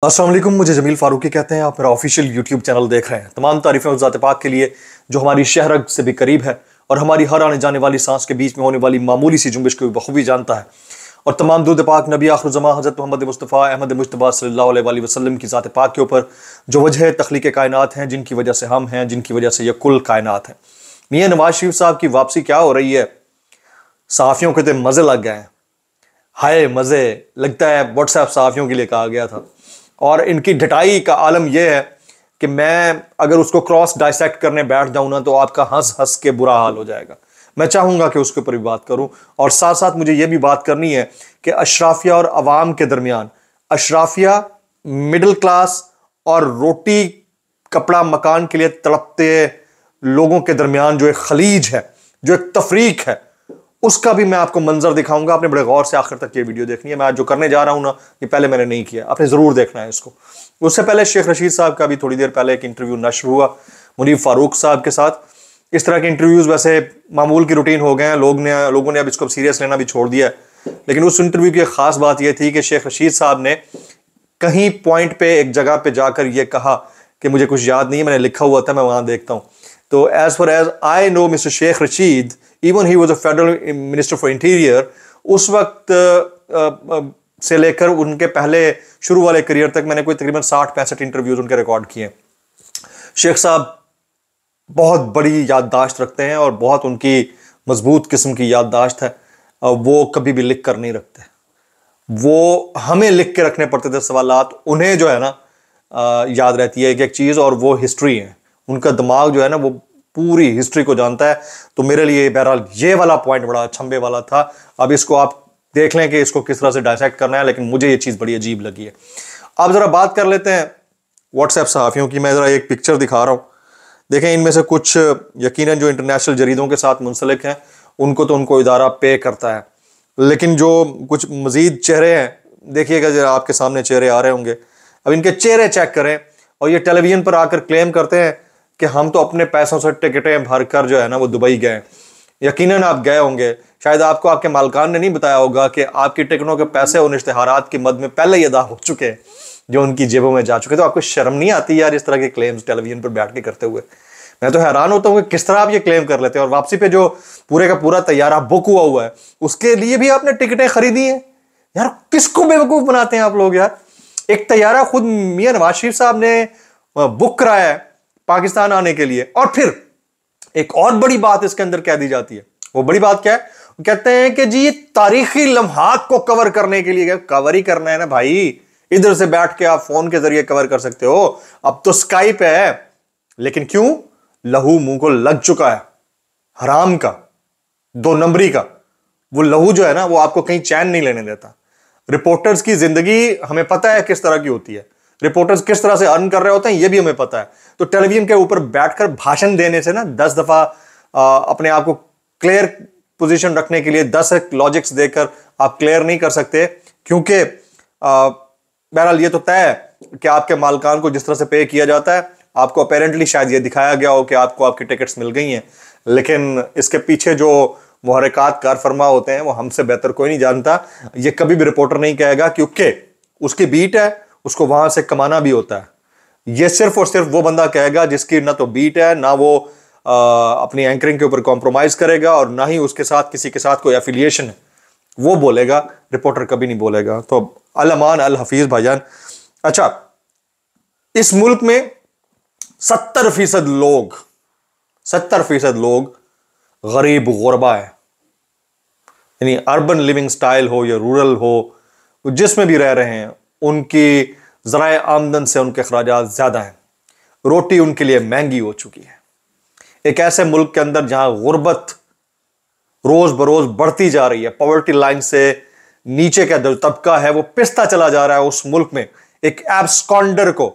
अस्सलाम वालेकुम, मुझे जमील फारूकी कहते हैं। आप मेरा ऑफिशियल यूट्यूब चैनल देख रहे हैं। तमाम तारीफ़ें उस ज़ात पाक के लिए जो हमारी शहरग से भी करीब है और हमारी हर आने जाने वाली सांस के बीच में होने वाली मामूली सी जुम्बिश को भी बखूबी जानता है। और तमाम दूध पाक नबी आखिर ज़मा हज़रत मोहम्मद मुस्तफ़ा अहमद मुज्तबा सल्लल्लाहु अलैहि वसल्लम की ज़ात पाक के ऊपर जो वजह तख्लीक़ कायनात हैं, जिनकी वजह से हम हैं, जिनकी वजह से यह कुल कायनात है। मियाँ नवाज शरीफ साहब की वापसी क्या हो रही है? सहाफ़ियों के तो मज़े लग गए हैं। हाय मज़े, लगता है व्हाट्सएप सहाफ़ियों के लिए कहा गया था। और इनकी ढटाई का आलम यह है कि मैं अगर उसको क्रॉस डाइसेक्ट करने बैठ जाऊं ना तो आपका हंस हंस के बुरा हाल हो जाएगा। मैं चाहूंगा कि उसके ऊपर भी बात करूं और साथ साथ मुझे यह भी बात करनी है कि अशराफिया और अवाम के दरमियान, अशराफिया मिडिल क्लास और रोटी कपड़ा मकान के लिए तड़पते लोगों के दरमियान जो एक खलीज है, जो एक तफरीक है, उसका भी मैं आपको मंजर दिखाऊंगा। आपने बड़े गौर से आखिर तक ये वीडियो देखनी है। मैं आज जो करने जा रहा हूं ना, ये पहले मैंने नहीं किया, आपने जरूर देखना है इसको। उससे पहले शेख रशीद साहब का भी थोड़ी देर पहले एक इंटरव्यू नश्र हुआ मुनीब फारूक साहब के साथ। इस तरह के इंटरव्यूज वैसे मामूल की रूटीन हो गए हैं, लोगों ने अब इसको सीरियस लेना भी छोड़ दिया है। लेकिन उस इंटरव्यू की एक खास बात यह थी कि शेख रशीद साहब ने कहीं पॉइंट पे एक जगह पे जाकर यह कहा कि मुझे कुछ याद नहीं है, मैंने लिखा हुआ था, मैं वहां देखता हूं। तो as far as I know mister Sheikh Rashid, even he was a federal minister for interior, उस वक्त से लेकर उनके पहले शुरू वाले करियर तक मैंने कोई तकरीबन 60-65 इंटरव्यूज उनके रिकॉर्ड किए। शेख साहब बहुत बड़ी याददाश्त रखते हैं और बहुत उनकी मजबूत किस्म की याददाश्त है। वो कभी भी लिख कर नहीं रखते, वो हमें लिख के रखने पड़ते थे सवालात, उन्हें जो है ना याद रहती है एक चीज, और वो हिस्ट्री है। उनका दिमाग जो है ना वो पूरी हिस्ट्री को जानता है। तो मेरे लिए बहरहाल ये वाला पॉइंट बड़ा छंबे वाला था। अब इसको आप देख लें कि इसको किस तरह से डायसेक्ट करना है, लेकिन मुझे ये चीज बड़ी अजीब लगी है। अब जरा बात कर लेते हैं व्हाट्सएप सहाफियों की। मैं जरा एक पिक्चर दिखा रहा हूं, देखें। इनमें से कुछ यकीनन जो इंटरनेशनल जरीदों के साथ मुंसलिक हैं उनको इदारा पे करता है, लेकिन जो कुछ मजीद चेहरे हैं, देखिएगा जरा, आपके सामने चेहरे आ रहे होंगे। अब इनके चेहरे चेक करें और ये टेलीविजन पर आकर क्लेम करते हैं कि हम तो अपने पैसों से टिकटें भरकर जो है ना वो दुबई गए। यकीनन आप गए होंगे, शायद आपको आपके मालकान ने नहीं बताया होगा कि आपकी टिकटों के पैसे उन इश्तिहारात की मद में पहले ही अदा हो चुके हैं जो उनकी जेबों में जा चुके। तो आपको शर्म नहीं आती यार इस तरह के क्लेम्स टेलीविजन पर बैठ के करते हुए? मैं तो हैरान होता हूँ कि किस तरह आप ये क्लेम कर लेते हैं। और वापसी पे जो पूरे का पूरा तैयारा बुक हुआ है उसके लिए भी आपने टिकटें खरीदी हैं। यार किसको बेवकूफ बनाते हैं आप लोग यार। एक तैयारा खुद मियां नवाज शरीफ साहब ने बुक कराया है पाकिस्तान आने के लिए, और फिर एक और बड़ी बात इसके अंदर कह दी जाती है। वो बड़ी बात क्या है? कहते हैं कि जी ये तारीखी लम्हात को कवर करने के लिए। कवर ही करना है ना भाई, इधर से बैठ के आप फोन के जरिए कवर कर सकते हो, अब तो स्काइप है। लेकिन क्यों? लहू मुंह को लग चुका है हराम का, 2 नंबरी का। वो लहू जो है ना वो आपको कहीं चैन नहीं लेने देता। रिपोर्टर्स की जिंदगी हमें पता है किस तरह की होती है, रिपोर्टर्स किस तरह से अर्न कर रहे होते हैं ये भी हमें पता है। तो टेलीविजन के ऊपर बैठकर भाषण देने से ना 10 दफा अपने आप को क्लियर पोजीशन रखने के लिए 10 लॉजिक्स देकर आप क्लियर नहीं कर सकते, क्योंकि बहरहाल ये तो तय है कि आपके मालकान को जिस तरह से पे किया जाता है, आपको अपेरेंटली शायद ये दिखाया गया हो कि आपको आपकी टिकट्स मिल गई हैं, लेकिन इसके पीछे जो मुहर्रिकात कार फरमा होते हैं वो हमसे बेहतर कोई नहीं जानता। ये कभी भी रिपोर्टर नहीं कहेगा, क्योंकि उसकी बीट है, उसको वहां से कमाना भी होता है। ये सिर्फ और सिर्फ वो बंदा कहेगा जिसकी ना तो बीट है, ना वो अपनी एंकरिंग के ऊपर कॉम्प्रोमाइज करेगा, और ना ही उसके साथ किसी के साथ कोई एफिलिएशन है, वो बोलेगा। रिपोर्टर कभी नहीं बोलेगा। तो अल अमान अल हफीज भाईजान। अच्छा, इस मुल्क में 70% लोग गरीब गुरबा है। यानी अर्बन लिविंग स्टाइल हो या रूरल हो, जिसमें भी रह रहे हैं, उनकी ज़राए आमदन से उनके अखराजात ज्यादा हैं। रोटी उनके लिए महंगी हो चुकी है। एक ऐसे मुल्क के अंदर जहां गुर्बत रोज बरोज बढ़ती जा रही है, पॉवर्टी लाइन से नीचे का जो तबका है वो पिसता चला जा रहा है, उस मुल्क में एक एब्सकॉन्डर को,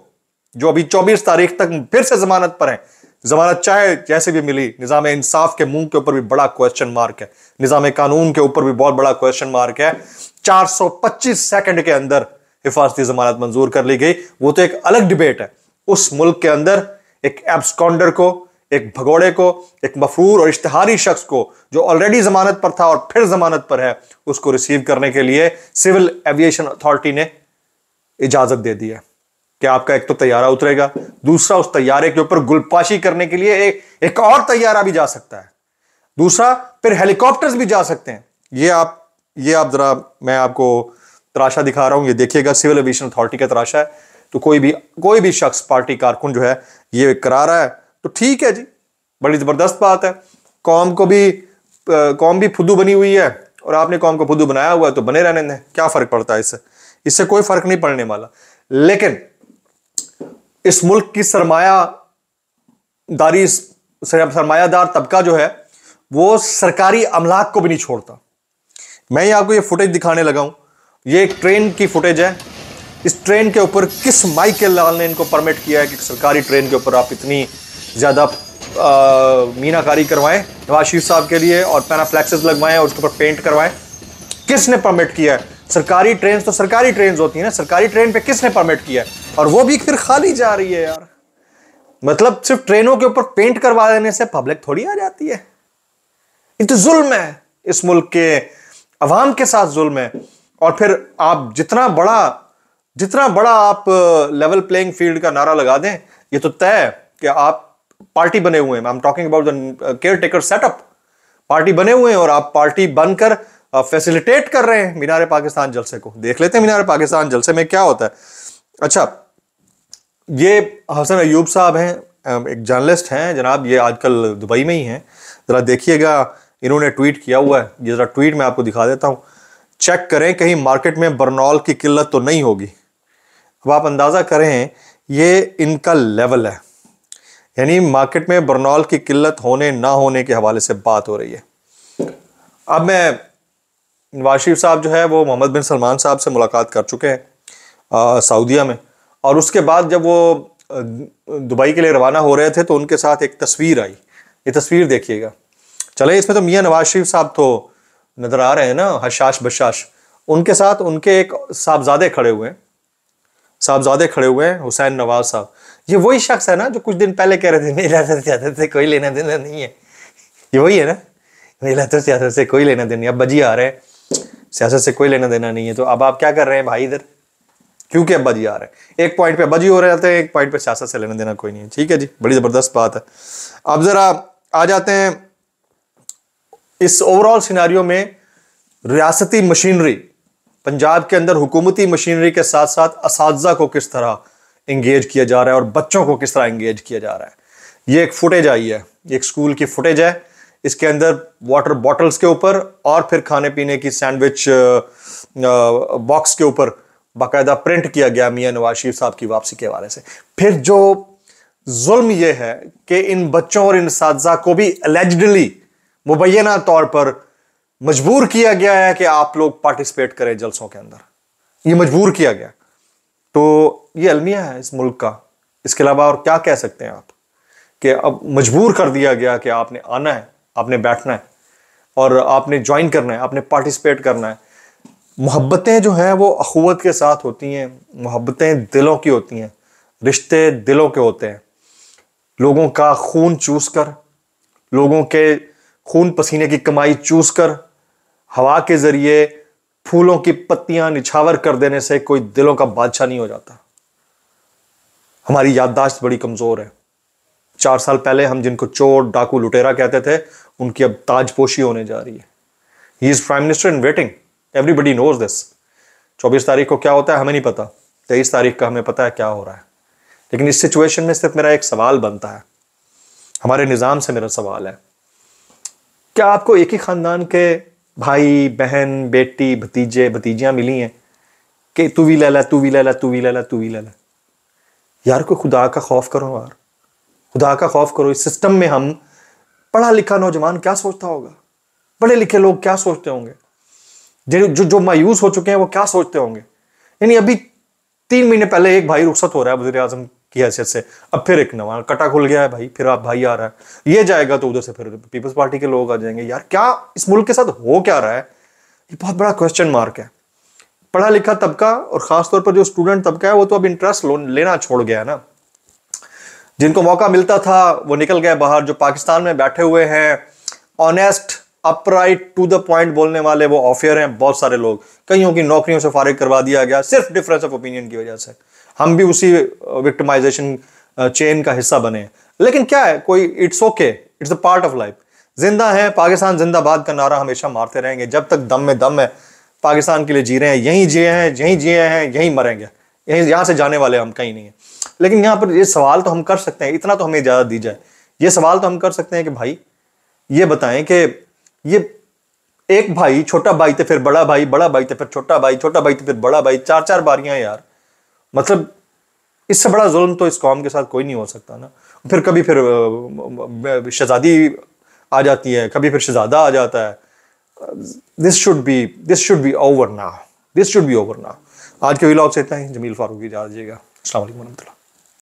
जो अभी 24 तारीख तक फिर से जमानत पर है, जमानत चाहे जैसे भी मिली, निजाम इंसाफ के मुंह के ऊपर भी बड़ा क्वेश्चन मार्क है, निजाम कानून के ऊपर भी बहुत बड़ा क्वेश्चन मार्क है। 425 सेकंड के अंदर हिफाजती जमानत मंजूर कर ली गई। वो तो एक अलग डिबेट है। उस मुल्क के अंदर एक एब्सकॉन्डर को, एक भगोड़े को, एक मफरूर और इश्तिहारी शख्स को जो ऑलरेडी जमानत पर था और फिर जमानत पर है, उसको रिसीव करने के लिए सिविल एविएशन अथॉरिटी ने इजाजत दे दी है। कि आपका एक तो तैयारा उतरेगा, दूसरा उस तैयारे के ऊपर गुलपाशी करने के लिए एक और तैयारा भी जा सकता है, दूसरा फिर हेलीकॉप्टर्स भी जा सकते हैं। ये आप जरा, मैं आपको तराशा दिखा रहा हूं, ये देखिएगा, सिविल एविएशन अथॉरिटी का तराशा है। तो कोई भी शख्स, पार्टी कारकुन जो है ये करा रहा है तो ठीक है जी, बड़ी जबरदस्त बात है। कौम भी फुद्दू बनी हुई है और आपने कौम को फुद्दू बनाया हुआ है तो बने रहने दें, क्या फर्क पड़ता है इससे कोई फर्क नहीं पड़ने वाला। लेकिन इस मुल्क की सरमायादार तबका जो है वो सरकारी अमलाक को भी नहीं छोड़ता। मैं आपको ये फुटेज दिखाने लगा हूं, ये एक ट्रेन की फुटेज है। इस ट्रेन के ऊपर किस माइकल लाल ने इनको परमिट किया है कि सरकारी ट्रेन के ऊपर आप इतनी ज्यादा मीनाकारी करवाएं नवाज शरीफ साहब के लिए और पैनाफ्लेक्सेस लगवाएं और उसके ऊपर पेंट करवाएं? किसने परमिट किया है? सरकारी ट्रेन तो सरकारी ट्रेन होती है ना, सरकारी ट्रेन पे किसने परमिट किया है? और वो भी फिर खाली जा रही है यार। मतलब सिर्फ ट्रेनों के ऊपर पेंट करवा देने से पब्लिक थोड़ी आ जाती है। ये तो जुल्म है, इस मुल्क के अवाम के साथ जुल्म है। और फिर आप जितना बड़ा आप लेवल प्लेइंग फील्ड का नारा लगा दें, ये तो तय है कि आप पार्टी बने हुए हैं। I am talking about the care taker setup. Party बने हुए हैं और आप पार्टी बनकर फैसिलिटेट कर रहे हैं मीनार पाकिस्तान जलसे को। देख लेते हैं मीनार पाकिस्तान जलसे में क्या होता है। अच्छा, ये हसन अयूब साहब हैं, एक जर्नलिस्ट हैं जनाब, ये आजकल दुबई में ही हैं। जरा देखिएगा, इन्होंने ट्वीट किया हुआ है, ये जरा ट्वीट मैं आपको दिखा देता हूं। चेक करें कहीं मार्केट में बरनॉल की किल्लत तो नहीं होगी। अब आप अंदाजा करें ये इनका लेवल है, यानी मार्केट में बरनॉल की किल्लत होने ना होने के हवाले से बात हो रही है। अब नवाज शरीफ साहब जो है वो मोहम्मद बिन सलमान साहब से मुलाकात कर चुके हैं सऊदीया में, और उसके बाद जब वो दुबई के लिए रवाना हो रहे थे तो उनके साथ एक तस्वीर आई। ये तस्वीर देखिएगा। चले, इसमें तो मियां नवाज शरीफ साहब तो नजर आ रहे हैं ना, हशाश बशाश। उनके साथ उनके एक साहबजादे खड़े हुए हैं, हुसैन नवाज साहब। ये वही शख्स है ना जो कुछ दिन पहले कह रहे थे मेरा सियासत से कोई लेना देना नहीं है। ये वही है ना, मेरा तो सियासत से कोई लेना देना नहीं। अब बजी आ रहे हैं, सियासत से कोई लेना देना नहीं है। तो अब आप क्या कर रहे हैं भाई इधर? क्योंकि अब बजी आ रहे हैं, एक पॉइंट पे बजी हो रहे थे, एक पॉइंट पे सियासत से लेना देना कोई नहीं है। ठीक है जी, बड़ी जबरदस्त बात है। अब जरा आ जाते हैं इस ओवरऑल सिनेरियो में। रियासती मशीनरी, पंजाब के अंदर हुकूमती मशीनरी के साथ साथ असातिज़ा को किस तरह इंगेज किया जा रहा है और बच्चों को किस तरह इंगेज किया जा रहा है। ये एक फुटेज आई है, एक स्कूल की फुटेज है। इसके अंदर वाटर बॉटल्स के ऊपर और फिर खाने पीने की सैंडविच बॉक्स के ऊपर बाकायदा प्रिंट किया गया मियां नवाज शरीफ साहब की वापसी के हवाले से। फिर जो जुल्म यह है कि इन बच्चों और इन असातिज़ा को भी एलिजिडली मुबैना तौर पर मजबूर किया गया है कि आप लोग पार्टिसिपेट करें जलसों के अंदर। ये मजबूर किया गया, तो ये अलमिया है इस मुल्क का। इसके अलावा और क्या कह सकते हैं आप कि अब मजबूर कर दिया गया कि आपने आना है, आपने बैठना है और आपने ज्वाइन करना है, आपने पार्टिसिपेट करना है। मोहब्बतें जो हैं वो अखुवत के साथ होती हैं, मोहब्बतें दिलों की होती हैं, रिश्ते दिलों के होते हैं। लोगों का खून चूस कर, लोगों के खून पसीने की कमाई चूस कर, हवा के जरिए फूलों की पत्तियां निछावर कर देने से कोई दिलों का बादशाह नहीं हो जाता। हमारी याददाश्त बड़ी कमजोर है। 4 साल पहले हम जिनको चोर, डाकू, लुटेरा कहते थे, उनकी अब ताजपोशी होने जा रही है। He is prime minister in waiting, everybody knows this. 24 तारीख को क्या होता है हमें नहीं पता, 23 तारीख का हमें पता है क्या हो रहा है। लेकिन इस सिचुएशन में सिर्फ मेरा एक सवाल बनता है, हमारे निज़ाम से मेरा सवाल है, क्या आपको एक ही खानदान के भाई, बहन, बेटी, भतीजे, भतीजियां मिली हैं कि तू भी ले ला, तू भी ले ला, तू भी ले ला, तू भी ले ला? यार कोई खुदा का खौफ करो यार, खुदा का खौफ करो। इस सिस्टम में हम, पढ़ा लिखा नौजवान क्या सोचता होगा, पढ़े लिखे लोग क्या सोचते होंगे, जो मायूस हो चुके हैं वो क्या सोचते होंगे। यानी अभी 3 महीने पहले एक भाई रुखसत हो रहा है वज़ीर आज़म की हैसियत से, अब फिर एक नवा कटा खुल गया है भाई, फिर आप भाई आ रहा है, ये जाएगा तो उधर से फिर पीपल्स पार्टी के लोग आ जाएंगे। यार क्या इस मुल्क के साथ हो क्या रहा है? ये बहुत बड़ा क्वेश्चन मार्क है। पढ़ा लिखा तबका और खासतौर पर जो स्टूडेंट तबका है वो तो अब इंटरेस्ट लेना छोड़ गया है ना। जिनको मौका मिलता था वो निकल गए बाहर। जो पाकिस्तान में बैठे हुए हैं, honest, upright, to the point बोलने वाले, वो ऑफियर हैं बहुत सारे लोग। कईयों की नौकरियों से फारिग करवा दिया गया सिर्फ डिफरेंस ऑफ ओपिनियन की वजह से। हम भी उसी विक्टिमाइजेशन चेन का हिस्सा बने हैं। लेकिन क्या है, कोई it's okay, it's a part of life. जिंदा है, पाकिस्तान जिंदाबाद का नारा हमेशा मारते रहेंगे जब तक दम में दम है। पाकिस्तान के लिए जी रहे हैं, यहीं जिए हैं, यहीं जिए हैं, यहीं मरेंगे, यहीं, यहां से जाने वाले हम कहीं नहीं है। लेकिन यहां पर ये सवाल तो हम कर सकते हैं, इतना तो हमें इजाजत दी जाए, ये सवाल तो हम कर सकते हैं कि भाई ये बताएं कि ये एक भाई, छोटा भाई थे फिर बड़ा भाई, बड़ा भाई थे फिर छोटा भाई, छोटा भाई थे फिर बड़ा भाई, 4-4 बारियां यार। मतलब इससे बड़ा जुल्म तो इस कौम के साथ कोई नहीं हो सकता ना। फिर कभी फिर शहजादी आ जाती है, कभी फिर शहजादा आ जाता है। This should be over now, this should be over now. आज के व्लॉग से इतना ही। जमील फारूकी, जा दीजिएगा। अस्सलाम वालेकुम।